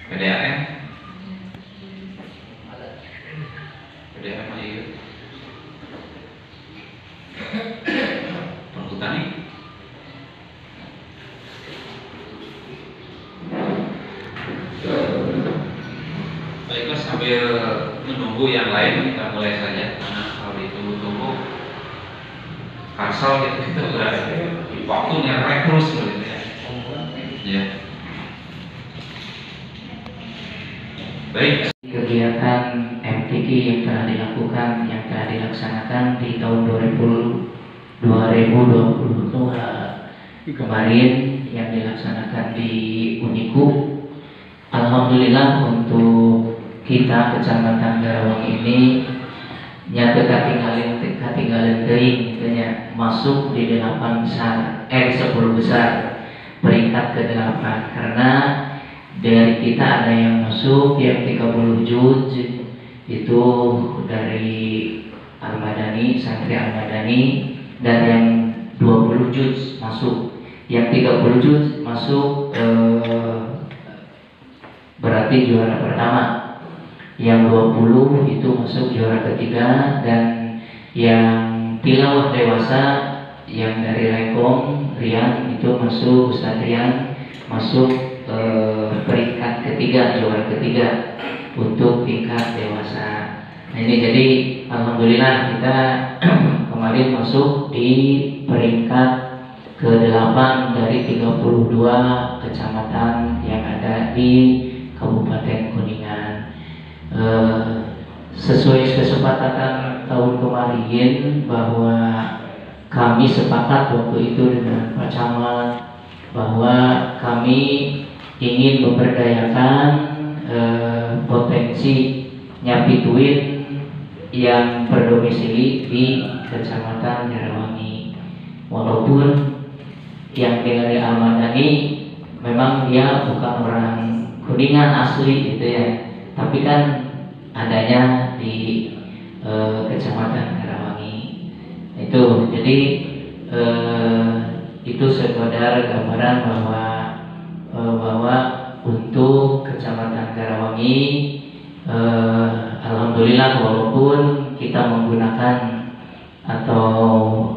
PDAM PDAM aja Perhutani. Baiklah, sambil menunggu yang lain kita mulai saja karena kalau ditunggu-tunggu kasal kita udah waktu ngerek terus begitu ya. Ya. Baik. Kegiatan MTQ yang telah dilakukan, yang telah dilaksanakan di tahun 2022 kemarin yang dilaksanakan di Uniku. Alhamdulillah untuk kita Kecamatan Garawang ini nyata katinggalan teuing katanya masuk di 8 besar 10 besar peringkat ke-8 karena dari kita ada yang masuk yang 30 juz itu dari Al-Madani, santri Al-Madani, dan yang 20 juz masuk. Yang 30 juz masuk berarti juara pertama. Yang 20 itu masuk juara ketiga, dan yang tilawah dewasa yang dari Lekong Rian itu masuk, Ustaz Rian masuk peringkat ketiga, juara ketiga untuk tingkat dewasa. Nah ini jadi alhamdulillah kita kemarin masuk di peringkat ke-8 dari 32 kecamatan yang ada di Kabupaten Kuningan. Sesuai kesepakatan tahun kemarin bahwa kami sepakat waktu itu dengan Pak Camat bahwa kami ingin memberdayakan potensi Nyapituin yang berdomisili di Kecamatan Jarawangi. Walaupun yang dari Al-Madani memang dia bukan orang Kuningan asli gitu ya, tapi kan adanya di Kecamatan Jarawangi. Itu jadi itu sekedar gambaran bahwa untuk Kecamatan Garawang alhamdulillah walaupun kita menggunakan atau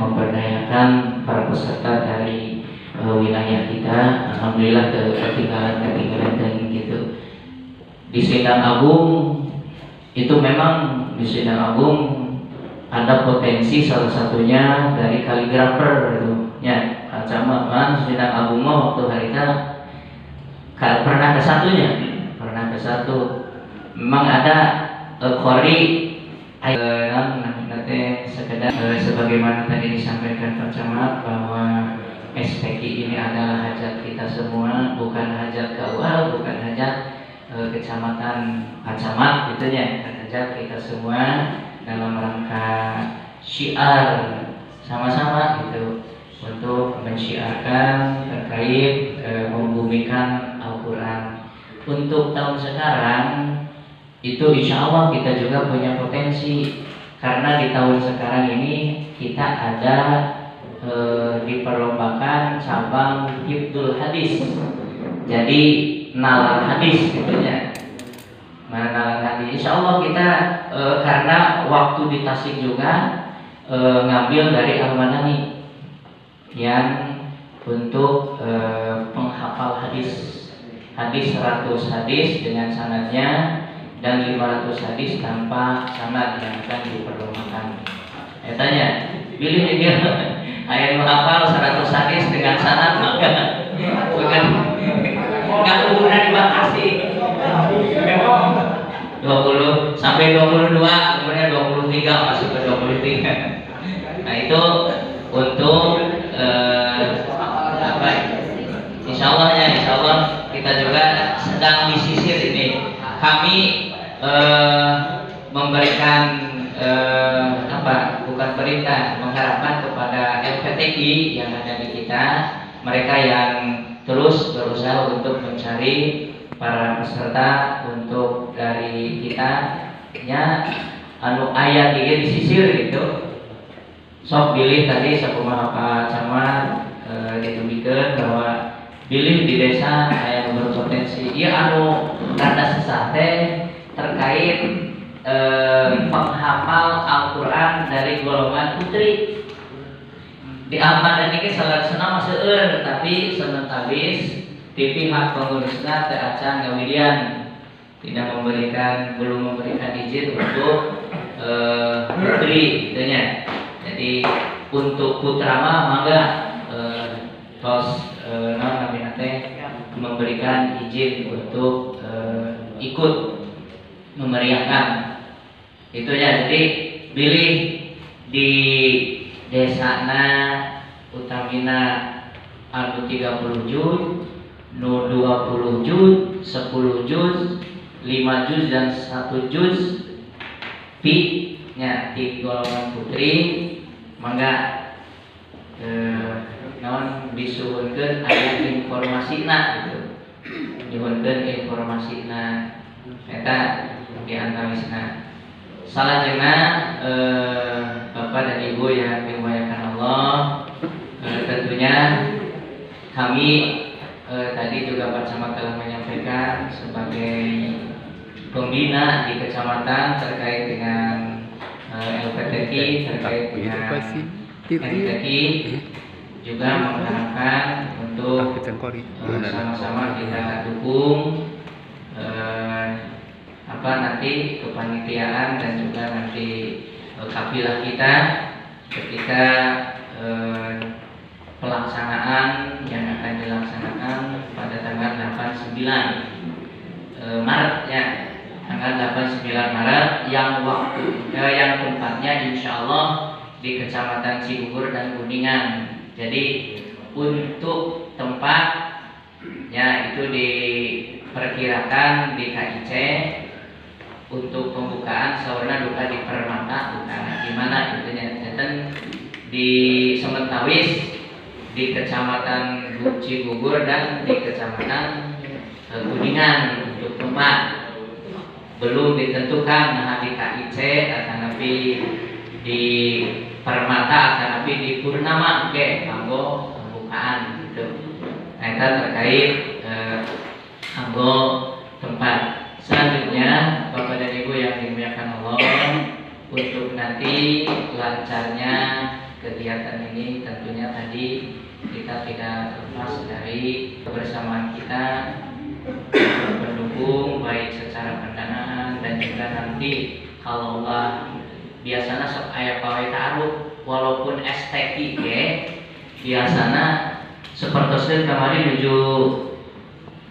memberdayakan para peserta dari wilayah kita, alhamdulillah ketinggalan dan gitu. Di Sindang Agung itu memang di Sindang Agung ada potensi, salah satunya dari kaligrafer itu ya, Kacamakan Sindang Agung waktu harita pernah ke satu, memang ada kori nanti sekedar sebagaimana tadi disampaikan Pak Camat bahwa SPK ini adalah hajat kita semua, bukan hajat KUA, bukan hajat kecamatan Camat gitu ya, hajat kita semua dalam rangka syiar sama-sama gitu untuk mensyiarkan terkait membumikan Al-Quran. Untuk tahun sekarang itu insya Allah kita juga punya potensi, karena di tahun sekarang ini kita ada diperlombakan cabang Hifdzul Hadis, jadi nalar hadis gitu ya. Nalar hadis insya Allah kita karena waktu di Tasik juga ngambil dari Al-Madani yang untuk penghafal hadis 100 hadis dengan sanadnya dan 500 hadis tanpa sanad yang akan diperlombakan. Tanya, pilih dia ayat menghafal 100 hadis dengan sanad bukan nggak umurnya dibatasi 20 sampai 22, kemudian 23 masuk ke 23. Nah itu untuk insya Allah kita juga sedang disisir ini. Kami memberikan bukan perintah, mengharapkan kepada LPTI yang ada di kita, mereka yang terus berusaha untuk mencari para peserta untuk dari kita nya ayat ini disisir gitu. Sok pilih tadi sakumaha Pak Camat ditubikan bahwa pilih di desa yang berpotensi kisah terkait penghafal Al-Quran dari golongan putri. Di amanah ini salah senama seueur, tapi sementawis di pihak pengurusnya teacan gawidian belum memberikan izin untuk putri itunya. Jadi untuk putra mangga tos memberikan izin untuk ikut memeriahkan itunya. Jadi pilih di desana utamina anu 30 juz, nu 20 juz, 10 juz, 5 juz dan 1 juz pi nya di golongan putri mangga naon disuhunkeun aya informasina gitu. Dihunkeun informasina eta di antawisna. Salajengna Bapak dan Ibu yang dimuliakan Allah, tentunya kami tadi juga Pak Camat telah menyampaikan sebagai pembina di kecamatan terkait dengan LPTQ, terkait dengan NTQ, juga mengharapkan untuk sama-sama kita dukung nanti kepanitiaan dan juga nanti kafilah kita ketika pelaksanaan yang akan dilaksanakan pada tanggal 8-9 Maret ya, tanggal 8-9 Maret yang tempatnya insya Allah di Kecamatan Cigugur dan Kuningan. Jadi untuk tempat ya itu diperkirakan di KIC. Untuk pembukaan saurna duka di Permata, bukan di mana itunya. Dan di Sementawis di Kecamatan Cigugur dan di Kecamatan Kuningan untuk tempat belum ditentukan. Nah di KIC akan tapi di Permata akan tapi di Purnama kanggo pembukaan gitu. Nah itu terkait kanggo tempat. Selanjutnya Bapak dan Ibu yang dimuliakan Allah, untuk nanti lancarnya kegiatan ini tentunya tadi kita tidak lepas dari kebersamaan kita mendukung baik secara pendanaan dan juga nanti kalau Allah biasanya sok aya pawai taruh walaupun STQ biasanya seperti kemarin menuju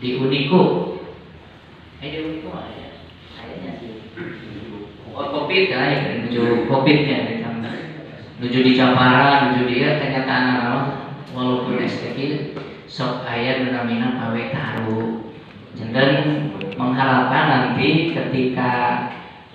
di Uniku. Di Uniku ya, kayaknya sih. Covid ya, menuju Covid-nya ditambah. Menuju di Japara, menuju dia kenyataan alam walaupun STQ sok aya dinamina pawe taruh. Dan mengharapkan nanti ketika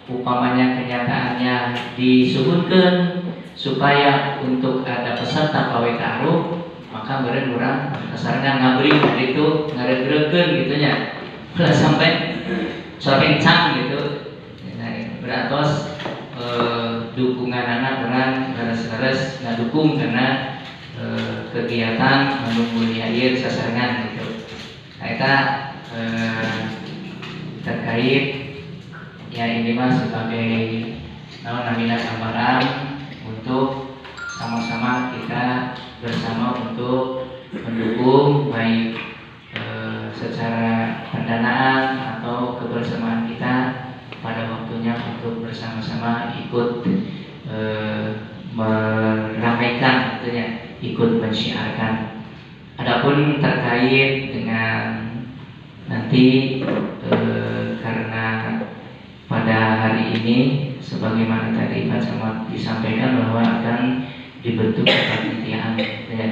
upamanya kenyataannya disuhunkeun supaya untuk ada peserta pawe taruh maka beren urang kasarnya ngabri itu ngaregrekeun gitunya. Ulah sampai kencang gitu. Nah, beratos dukungan anak orang leres-leres ngadukung karena kegiatan menumuliair sasarangan gitu. Nah, kita terkait ya ini mah sebagai namina gambaran untuk sama-sama kita bersama untuk mendukung baik secara pendanaan atau kebersamaan kita pada waktunya untuk bersama-sama ikut meramaikan tentunya ikut mensyiarkan. Adapun terkait dengan nanti karena pada hari ini sebagaimana tadi Pak Camat disampaikan bahwa akan dibentuk kepanitiaan ya,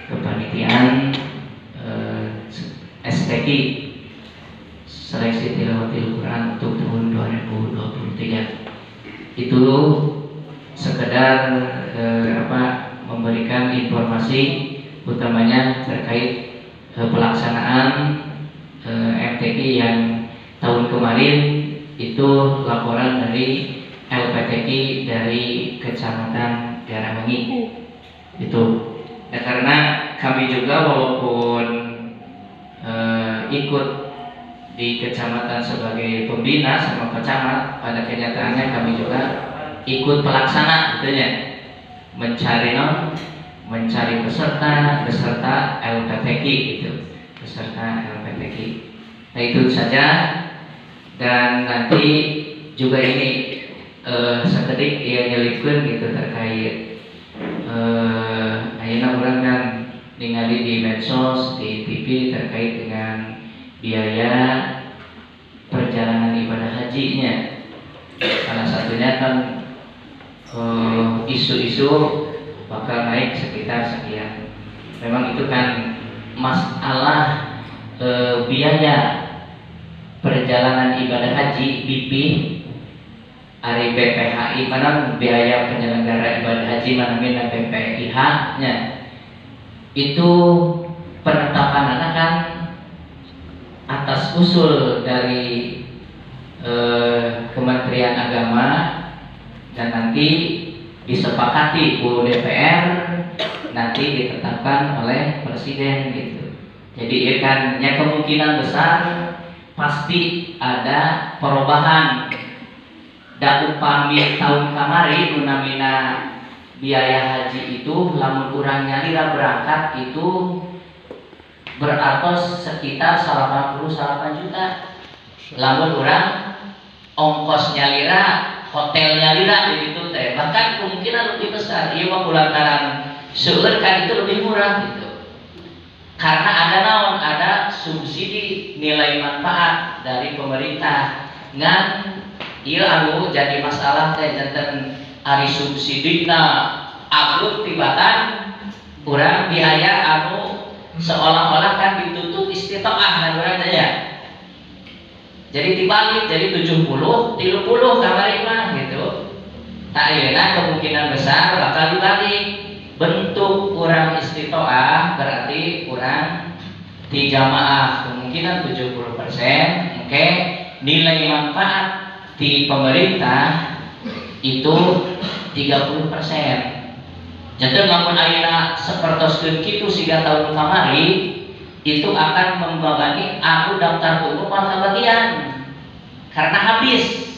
kepanitiaan STQ seleksi tilawatil Quran untuk tahun 2023 itu sekedar memberikan informasi utamanya terkait pelaksanaan MTQ yang tahun kemarin itu laporan dari LPTQ dari Kecamatan Biaramangi itu ya, karena kami juga walaupun ikut di kecamatan sebagai pembina sama pecamat, pada kenyataannya kami juga ikut pelaksana gitu ya, mencari peserta LPTQ gitu, peserta LPTQ. Nah itu saja. Dan nanti juga ini sekedik ya nyelipkeun gitu terkait ayeuna urang kan ningali di medsos, di TV terkait dengan biaya perjalanan ibadah hajinya. Salah satunya kan isu-isu bakal naik sekitar sekian. Memang itu kan masalah biaya perjalanan ibadah haji BP ari BPHI mana biaya penyelenggara ibadah haji mana mina BPIH nya itu penetapan kan atas usul dari Kementerian Agama dan nanti disepakati U DPR, nanti ditetapkan oleh Presiden gitu. Jadi ya kan ya kemungkinan besar pasti ada perubahan. Da upami tahun kamari menamina biaya haji itu lamun urang nyalira berangkat itu beratos sekitar 88 juta. Lamun urang ongkos nyalira, hotel nyalira begitu teh. Bahkan kemungkinan lebih besar. Ieu mah kulantaran seueur kan itu lebih murah gitu. Karena ada naon, ada subsidi nilai manfaat dari pemerintah. Ngan ieu anu jadi masalah teh janten ari subsidina abruk tibatan urang biaya anu seolah-olah kan ditutup istitoah kan urang teh ya. Jadi dibalik jadi 70, 30 kamari mah gitu. Tak ayeuna kemungkinan besar bakal dibalik. Bentuk urang istitoah berarti urang di jamaah kemungkinan 70%, oke. Nilai manfaat di pemerintah itu 30%. Jadi lamun ayeuna sapertoskeun kitu siga tahun kamari itu akan membebani aku daftar tunggu mal kabagian karena habis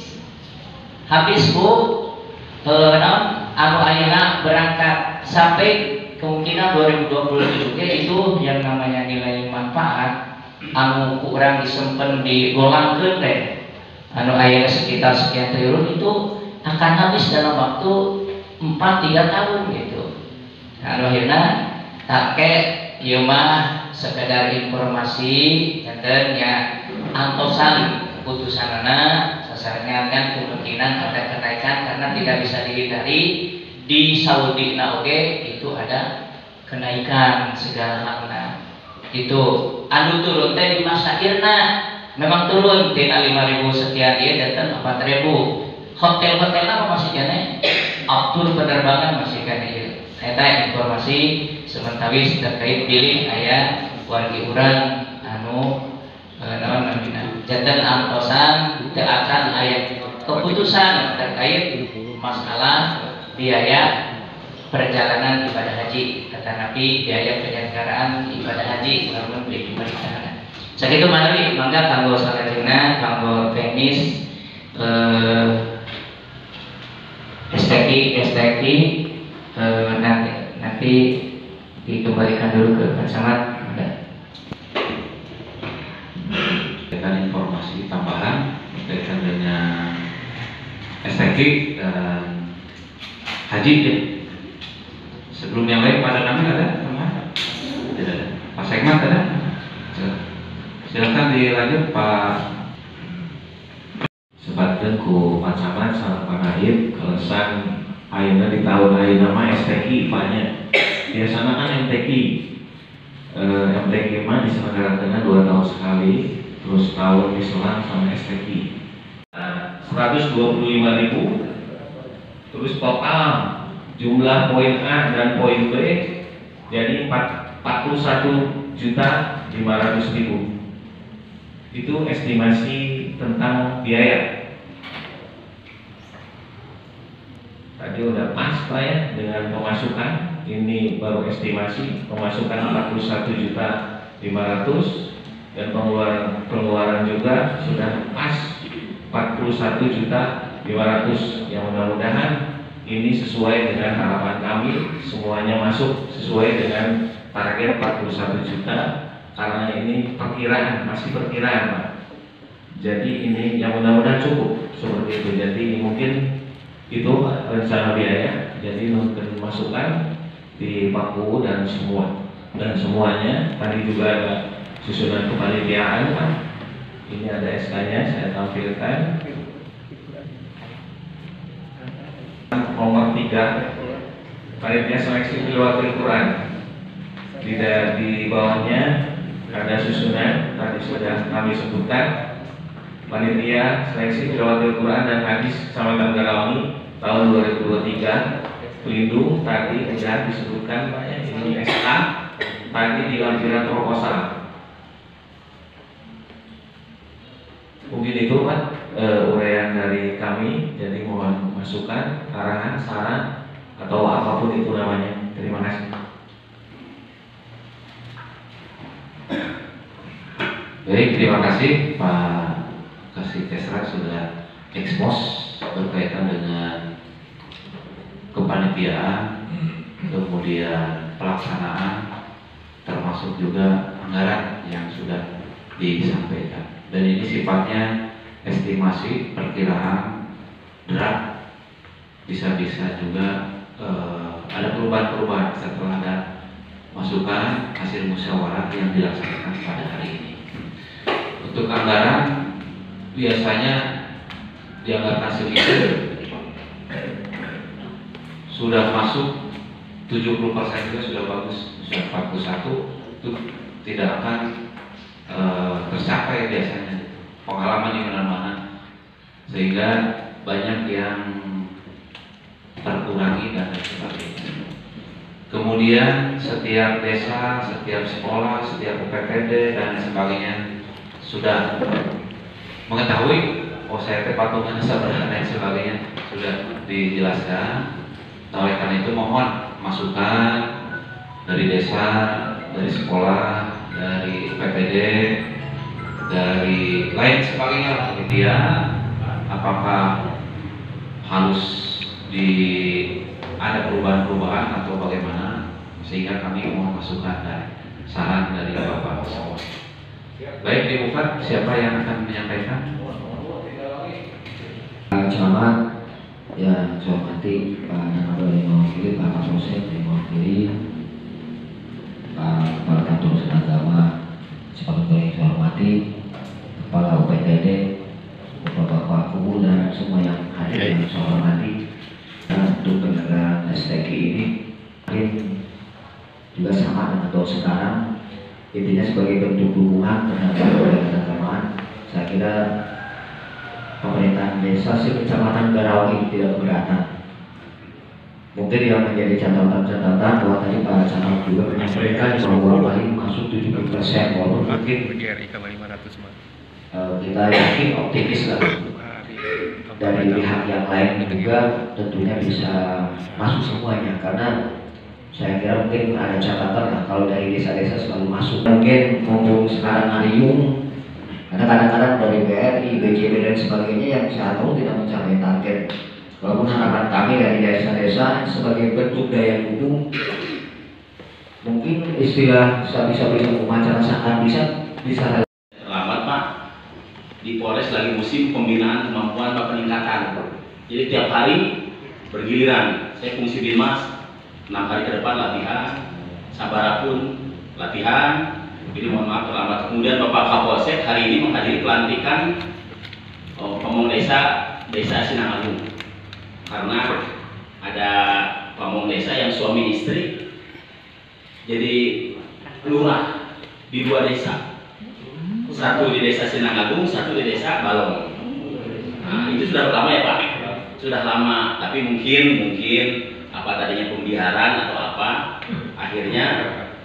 bu anu ayeuna berangkat sampai kemungkinan 2027 itu yang namanya nilai manfaat anu kurang disimpen digolangkeun teh anu ayeuna sekitar sekian triliun itu akan habis dalam waktu 4-3 tahun gitu. Nah, akhirnya tak ieu mah sekedar informasi dan ya antosan keputusanana sasarnya kan kemungkinan ada kenaikan karena tidak bisa dihindari di Saudi oge itu ada kenaikan segala halna itu anu turun teh di masa irna memang turun tina 5.000 sekian dia janten 4.000 hotel-hotelnya masih kene aftur penerbangan masih kene eta informasi sementawis terkait bilih aya wargi urang anu naon namina janten antosan teu akan aya keputusan terkait masalah biaya perjalanan ibadah haji kata Nabi biaya penyelenggaraan ibadah haji lamun di pemerintah. Sakitu manawi mangga kanggo salajengna kanggo teknis STQ nanti dikembalikan dulu ke pencamat. Dengan informasi tambahan berkaitan dengan STQ dan haji ya. Sebelum yang lain pada nama ada teman? Tidak ada. Pak Sekmat ada? Silakan dilanjut Pak. Sebatkeun ku Pak Camat sareng Pak Naib kelesan ayeuna di tahun ayeuna mah STQ Pak-nya. Biasana kan MTQ. MTQ mah diselenggarakan 2 tahun sekali, terus tahun diselang sama STQ. 125.000 terus total jumlah poin A dan poin B jadi 41.500.000. Itu estimasi tentang biaya. Tadi udah pas Pak ya dengan pemasukan. Ini baru estimasi pemasukan 41.500.000, dan pengeluaran juga sudah pas 41.500.000, yang mudah-mudahan ini sesuai dengan harapan kami, semuanya masuk sesuai dengan target 41 juta, karena ini perkiraan, masih perkiraan Pak. Jadi ini yang mudah-mudahan cukup seperti itu. Jadi mungkin itu rencana biaya. Jadi mungkin masukan di Paku dan semuanya. Tadi juga ada susunan kepanitiaan Pak. Ini ada SK-nya, saya tampilkan. Nomor 3, panitia seleksi wakil Quran. Di bawahnya ada susunan, tadi sudah kami sebutkan. Panitia seleksi wakil Quran dan hadis Kecamatan Garawangi tahun 2023. Pelindung tadi sudah disebutkan Pak ya, ini SK. Tadi di lampiran proposal. Mungkin itu Pak uraian dari kami. Jadi mohon masukan, arahan, saran atau apapun itu namanya. Terima kasih. Baik, terima kasih Pak Kasih Kesra sudah ekspos berkaitan dengan kepanitiaan, kemudian pelaksanaan, termasuk juga anggaran yang sudah disampaikan. Dan ini sifatnya estimasi, perkiraan, draft, bisa-bisa juga ada perubahan-perubahan setelah ada masukan hasil musyawarah yang dilaksanakan pada hari ini. Untuk anggaran biasanya dianggarkan segitu, sudah masuk 70% juga sudah bagus, sudah 41 itu tidak akan tercapai biasanya, pengalaman di mana-mana, sehingga banyak yang terkurangi dan sebagainya. Kemudian setiap desa, setiap sekolah, setiap UPTD dan sebagainya sudah mengetahui, oh saya patungan sebenarnya dan sebagainya sudah dijelaskan. Oleh karena itu mohon masukan dari desa, dari sekolah, dari UPTD, dari lain sebagainya. Kemudian apakah harus ada perubahan-perubahan atau bagaimana, sehingga kami mohon masukan dan saran dari Bapak semua. Baik, di Bufat, siapa yang akan menyampaikan? Selamat yang saya hormati Pak Nanabar yang mewakili, Pak Kapolsek yang mewakili, Pak Kepala Kantor Urusan Agama, seperti yang saya hormati, Kepala UPTD, Bapak-bapak kubu dan semua yang hadir yang saya hormati. Dan untuk penyelenggaraan STQ ini mungkin juga sama dengan tahun sekarang. Intinya sebagai bentuk dukungan terhadap keagamaan, saya kira pemerintahan desa Kecamatan Garawangi tidak keberatan. Mungkin yang menjadi catatan-catatan bahwa tadi Pak Camat juga menyampaikan bahwa paling masuk 70%, walaupun mungkin kita yakin optimis lah dari pihak yang lain juga tentunya bisa masuk semuanya, karena saya kira mungkin ada catatan lah kalau dari desa-desa selalu masuk. Mungkin mumpung sekarang Arium, karena kadang-kadang dari BRI, BJB dan sebagainya yang saya tahu tidak mencapai target. Walaupun harapan kami dari desa-desa sebagai bentuk daya dukung, mungkin istilah bisa memancarkan bisa. Selamat Pak, di Polres lagi musim pembinaan kemampuan dan peningkatan. Jadi tiap hari bergiliran. Saya fungsi Binmas, 6 hari ke depan latihan, Sabara pun latihan. Jadi mohon maaf terlambat. Kemudian Bapak Kapolsek hari ini menghadiri pelantikan pamong desa Sinangagung, karena ada pamong desa yang suami istri jadi lurah di 2 desa, satu di desa Sinangagung, satu di desa Balong. Nah, itu sudah lama ya Pak, sudah lama. Tapi mungkin apa tadinya pembiaran atau apa, akhirnya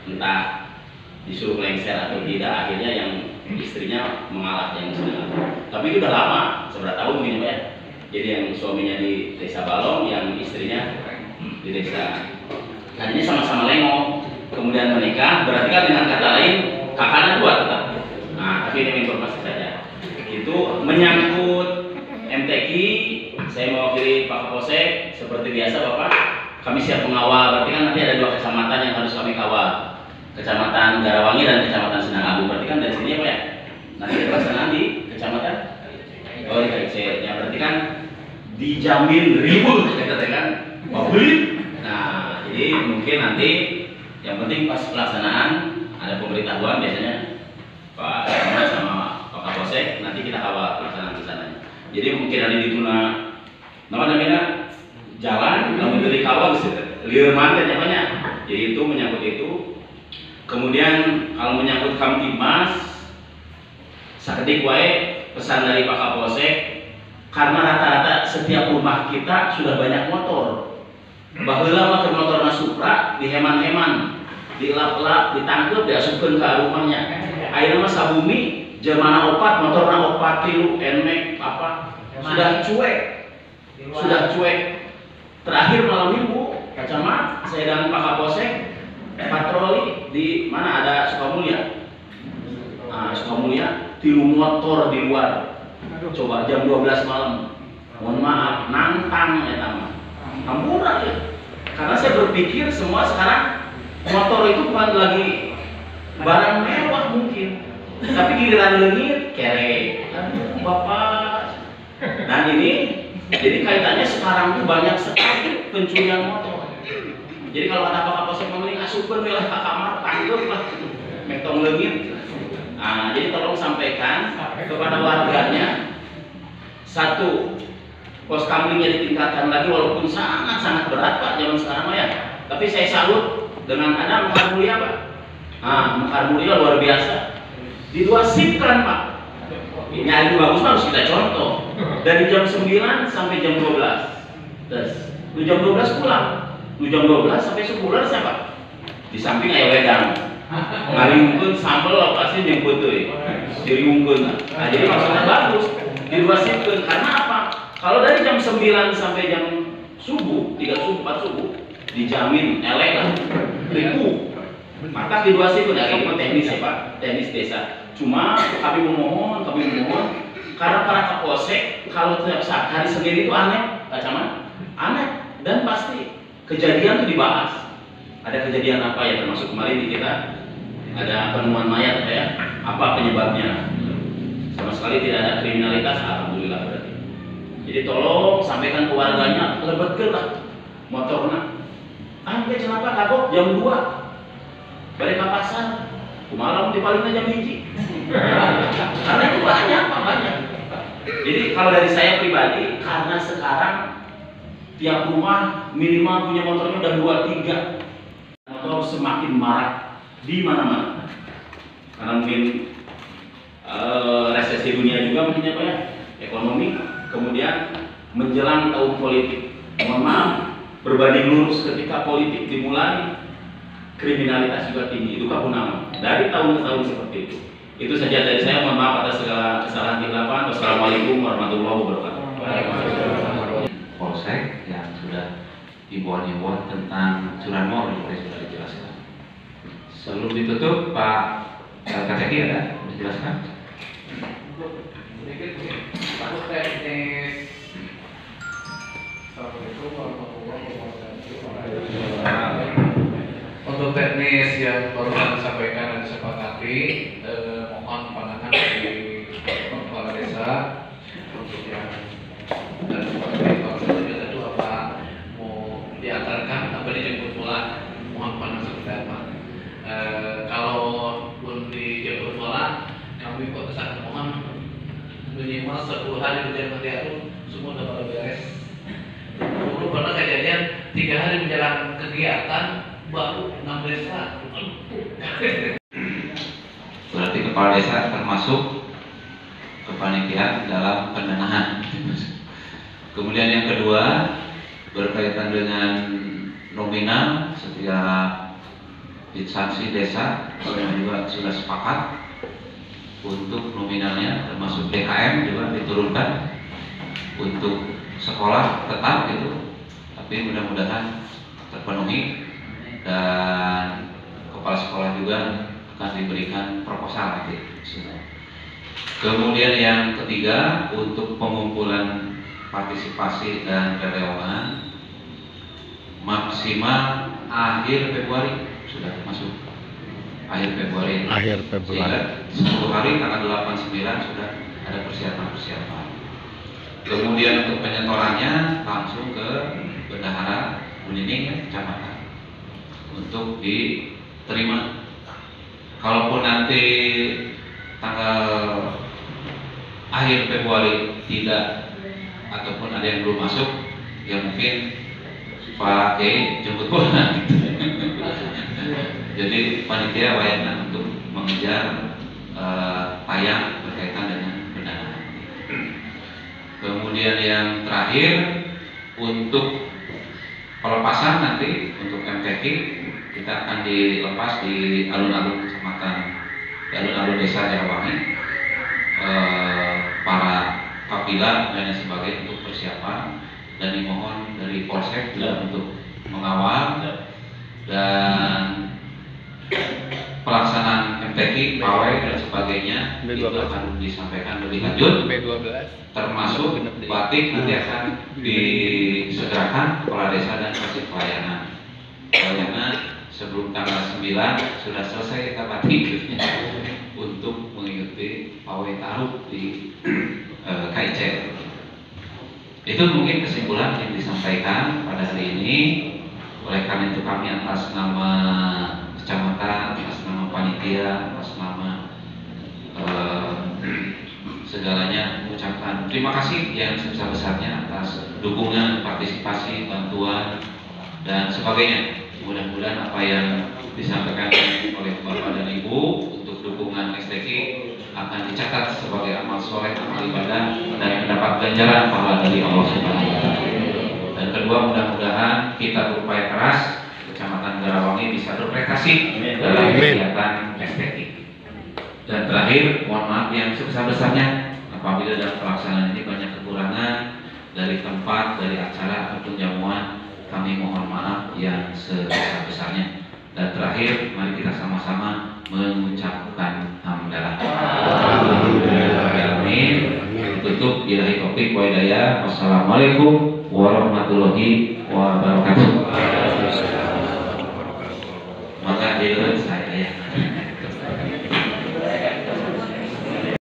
entah disuruh lengser atau tidak, akhirnya yang istrinya mengalah yang Sinangagung. Tapi itu udah lama, seberapa tahun mungkin Pak ya. Jadi yang suaminya di desa Balong, yang istrinya di desa, tadinya sama-sama lengok, kemudian menikah. Berarti kan dengan kata lain kakaknya 2 tetap. Nah tapi ini informasi saja. Itu menyangkut MTQ, saya mewakili Pak Kapolsek. Seperti biasa Bapak, kami siap mengawal. Berarti kan nanti ada 2 kecamatan yang harus kami kawal, Kecamatan Garawangi dan Kecamatan Sendang Abu. Berarti kan dari sini apa ya? Nanti pelaksanaan di Kecamatan di KIC. Ya berarti kan dijamin ribut, kan? Publik. Nah, jadi mungkin nanti yang penting pas pelaksanaan ada pemberitahuan biasanya Pak Camat sama Pak Kapolsek, nanti kita kawal pelaksanaan di sana. Jadi mungkin ada dituna nama namanya jalan, namun dari kawal liur manten ya banyak. Jadi itu menyangkut itu. Kemudian kalau menyangkut Kamtibmas, sakedik wae pesan dari Pak Kapolsek, karena rata-rata setiap rumah kita sudah banyak motor. Baheula mah keur motorna Supra diheman-heman, dilap-lap, ditangkep, diasupkeun ke rumahnya. Ayeuna mah sabumi jamana opat, motorna opat tilu, NMAX apa sudah cuek. Sudah cuek. Terakhir malam Minggu, Pak Camat, saya dan Pak Kapolsek patroli di mana ada Sukamulya. Nah, Sukamulya tilu motor di luar. Coba jam 12 malam. Mohon maaf, nantang ya nama. Murah ya. Karena saya berpikir semua sekarang motor itu bukan lagi barang mewah mungkin, tapi giliran leungit kere. Aduh, Bapak. Nah ini jadi kaitannya sekarang tuh banyak sekali pencurian motor. Jadi kalau ada apa-apa saya mending asupkeun we lah ka kamar, tangkep lah. Metong leungit. Nah, jadi tolong sampaikan kepada warganya, satu, pos kamlingnya ditingkatkan lagi walaupun sangat-sangat berat Pak zaman sekarang ya. Tapi saya salut dengan ada Mekar Mulia Pak. Nah, Mekar Mulia luar biasa. Diduasipkan Pak. Ini itu bagus harus kita contoh. Dari jam 9 sampai jam 12. Terus, lu jam 12 pulang. Lu jam 12 sampai 10 siapa? Di samping aya wedang. Ngariungkeun sambel pasti nyebut euy. Diriungkeun. Nah, jadi maksudnya bagus. Diduasipkan karena apa? Kalau dari jam 9 sampai jam subuh, 3 subuh, 4 subuh, dijamin elek lah, ribu. Maka diduasipkan, ya ini teknis ya Pak, teknis desa. Cuma kami memohon, karena para Kapolsek kalau tiap saat hari Senin itu aneh, Pak Camat, aneh dan pasti kejadian itu dibahas. Ada kejadian apa ya, termasuk kemarin di kita ada penemuan mayat ya, apa penyebabnya? Sama sekali tidak ada kriminalitas, alhamdulillah berarti. Jadi tolong sampaikan ke warganya, lebetkeun lah motorna. Angke kenapa kagok jam 2 balik ke pasar, kumaha di palingna jam 1. Karena itu banyak. Jadi kalau dari saya pribadi, karena sekarang tiap rumah minimal punya motornya udah 2-3. Motor semakin marak di mana-mana. Karena mungkin resesi dunia juga mungkin apa ya, ekonomi, kemudian menjelang tahun politik. Mohon maaf, berbanding lurus ketika politik dimulai, kriminalitas juga tinggi. Itu kapunama dari tahun ke tahun seperti itu. Itu saja dari saya. Mohon maaf atas segala kesalahan khilafan. Wassalamualaikum warahmatullahi wabarakatuh. Polsek yang sudah himbauan-himbauan tentang curanmor juga sudah dijelaskan. Sebelum ditutup, Pak Kacaki ada dijelaskan? Sedikit Pak teknis. Assalamualaikum warahmatullahi wabarakatuh. Untuk teknis yang baru saya sampaikan dan disepakati, mohon pandangan dari kepala desa untuk yang dan seperti kalau setuju tentu apa mau diantarkan apa dijemput pulang, mohon pandangan seperti apa. Kalau pun dijemput pulang, kami kok sangat mohon minimal 10 hari menjelang diatur semua udah pada beres. Dulu pernah kejadian 3 hari menjelang kegiatan baru 6 desa. Berarti kepala desa termasuk kepanitiaan dalam pendanaan. Kemudian yang kedua berkaitan dengan nominal setiap instansi desa, kami juga sudah sepakat untuk nominalnya, termasuk DKM juga diturunkan untuk sekolah tetap gitu, tapi mudah-mudahan terpenuhi dan kepala sekolah juga akan diberikan proposal nanti. Kemudian yang ketiga, untuk pengumpulan partisipasi dan relawan maksimal akhir Februari sudah masuk. Akhir Februari. Sehingga 10 hari tanggal 8-9 sudah ada persiapan-persiapan. Kemudian untuk penyetorannya langsung ke Bendahara Bunining Kecamatan untuk diterima. Kalaupun nanti tanggal akhir Februari tidak ataupun ada yang belum masuk, ya mungkin Pak Kiai jemput pulang. Jadi panitia wayang untuk mengejar tayang berkaitan dengan pendanaan. Kemudian yang terakhir untuk pelepasan nanti untuk MTQ kita akan dilepas di alun-alun kecamatan, di alun-alun desa Jarawangi. Para kapilah dan lain sebagainya untuk persiapan, dan dimohon dari Polsek juga untuk mengawal dan pelaksanaan MTQ, pawai dan sebagainya itu akan disampaikan lebih lanjut. Termasuk batik nanti akan disegerakan kepala desa dan kasih pelayanan. Karena sebelum tanggal 9 sudah selesai kita batik untuk mengikuti pawai taruh di KIC. Itu mungkin kesimpulan yang disampaikan pada hari ini. Oleh karena itu kami atas nama kecamatan, atas nama panitia, atas nama segalanya mengucapkan terima kasih yang sebesar-besarnya atas dukungan, partisipasi, bantuan dan sebagainya. Mudah-mudahan apa yang disampaikan oleh Bapak dan Ibu untuk dukungan STQ akan dicatat sebagai amal soleh, amal ibadah, dan mendapat ganjaran pahala dari Allah Subhanahu wa Ta'ala. Dan kedua, mudah-mudahan kita berupaya keras Kecamatan Jarawangi bisa berprestasi dalam kegiatan STQ. Dan terakhir, mohon maaf yang sebesar-besarnya apabila dalam pelaksanaan ini banyak kekurangan dari tempat, dari acara ataupun jamuan, kami mohon maaf yang sebesar-besarnya. Dan terakhir, mari kita sama-sama mengucapkan hamdalah. Amin. Tutup ilahi taufik wa hidayah. Wassalamualaikum warahmatullahi wabarakatuh. Maka dulu saya ya.